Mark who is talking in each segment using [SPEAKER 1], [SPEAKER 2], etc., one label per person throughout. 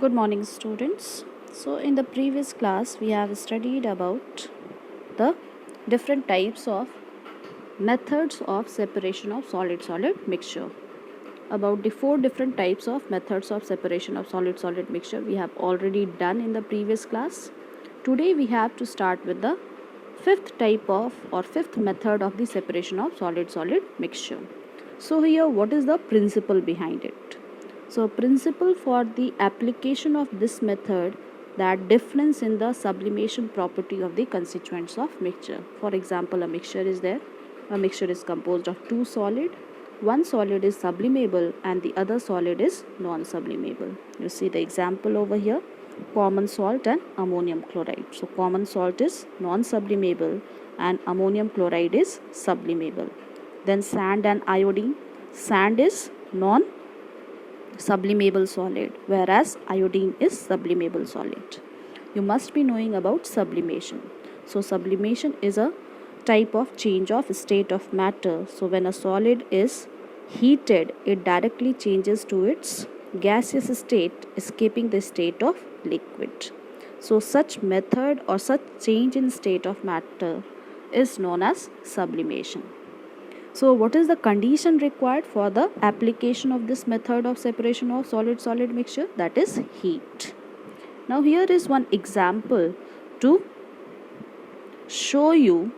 [SPEAKER 1] Good morning, students. So, in the previous class, we have studied about the different types of methods of separation of solid-solid mixture. About the 4 different types of methods of separation of solid-solid mixture we have already done in the previous class. Today, we have to start with the fifth type of or fifth method of the separation of solid-solid mixture. So, here, what is the principle behind it? So, principle for the application of this method, that difference in the sublimation property of the constituents of mixture. For example, a mixture is there. A mixture is composed of two solid. One solid is sublimable and the other solid is non-sublimable. You see the example over here, common salt and ammonium chloride. So, common salt is non-sublimable and ammonium chloride is sublimable. Then sand and iodine. Sand is non-sublimable solid, whereas iodine is sublimable solid. You must be knowing about sublimation. So, sublimation is a type of change of state of matter. So, when a solid is heated, it directly changes to its gaseous state, escaping the state of liquid. So, such method or such change in state of matter is known as sublimation. So, what is the condition required for the application of this method of separation of solid-solid mixture? That is heat. Now, here is one example to show you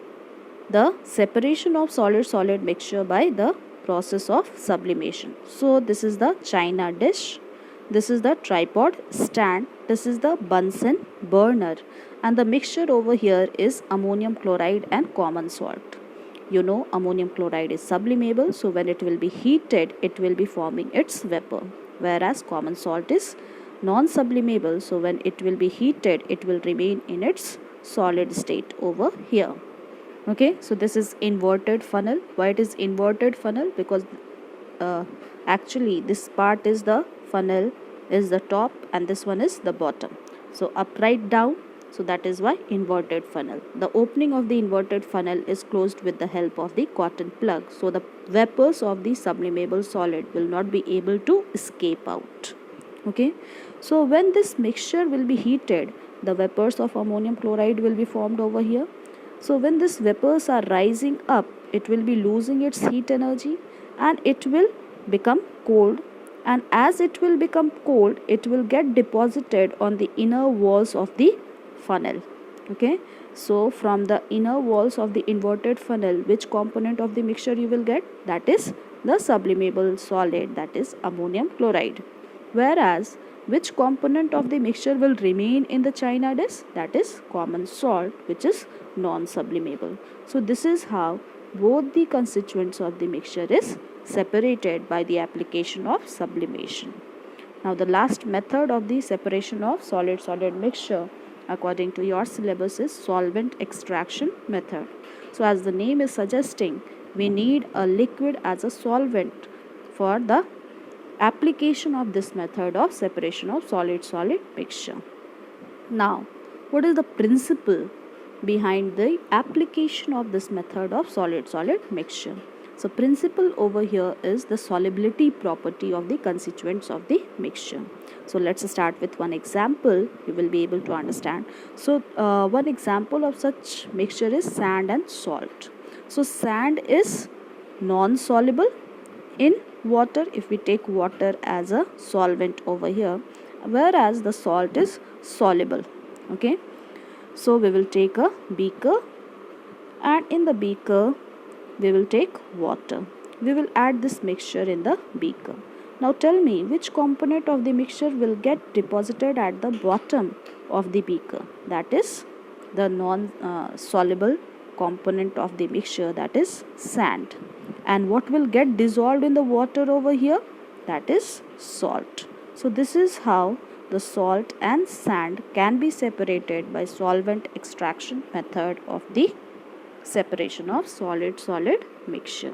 [SPEAKER 1] the separation of solid-solid mixture by the process of sublimation. So, this is the china dish, this is the tripod stand, this is the Bunsen burner, and the mixture over here is ammonium chloride and common salt. You know, ammonium chloride is sublimable, so when it will be heated, it will be forming its vapor, whereas common salt is non-sublimable, so when it will be heated, it will remain in its solid state over here. Okay, so this is inverted funnel. Why it is inverted funnel? Because actually this part is the funnel is the top and this one is the bottom. So upright down, so that is why inverted funnel. The opening of the inverted funnel is closed with the help of the cotton plug. So the vapors of the sublimable solid will not be able to escape out. Okay, so when this mixture will be heated, the vapors of ammonium chloride will be formed over here. So when these vapors are rising up, it will be losing its heat energy and it will become cold, and as it will become cold, it will get deposited on the inner walls of the funnel. Okay, so from the inner walls of the inverted funnel, which component of the mixture you will get? That is the sublimable solid, that is ammonium chloride. Whereas which component of the mixture will remain in the china dish? That is common salt, which is non-sublimable. So this is how both the constituents of the mixture is separated by the application of sublimation. Now the last method of the separation of solid-solid mixture according to your syllabus is solvent extraction method. So as the name is suggesting, we need a liquid as a solvent for the application of this method of separation of solid-solid mixture. Now, what is the principle behind the application of this method of solid-solid mixture? So, principle over here is the solubility property of the constituents of the mixture. So, let's start with one example. You will be able to understand. So, one example of such mixture is sand and salt. So, sand is non-soluble in water if we take water as a solvent over here, whereas the salt is soluble. Okay, so we will take a beaker and in the beaker we will take water. We will add this mixture in the beaker. Now tell me, which component of the mixture will get deposited at the bottom of the beaker? That is the non-soluble component of the mixture, that is sand. And what will get dissolved in the water over here? That is salt. So this is how the salt and sand can be separated by solvent extraction method of the separation of solid-solid mixture.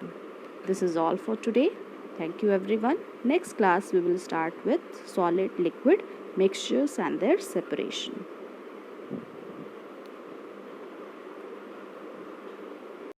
[SPEAKER 1] This is all for today. Thank you everyone. Next class we will start with solid-liquid mixtures and their separation.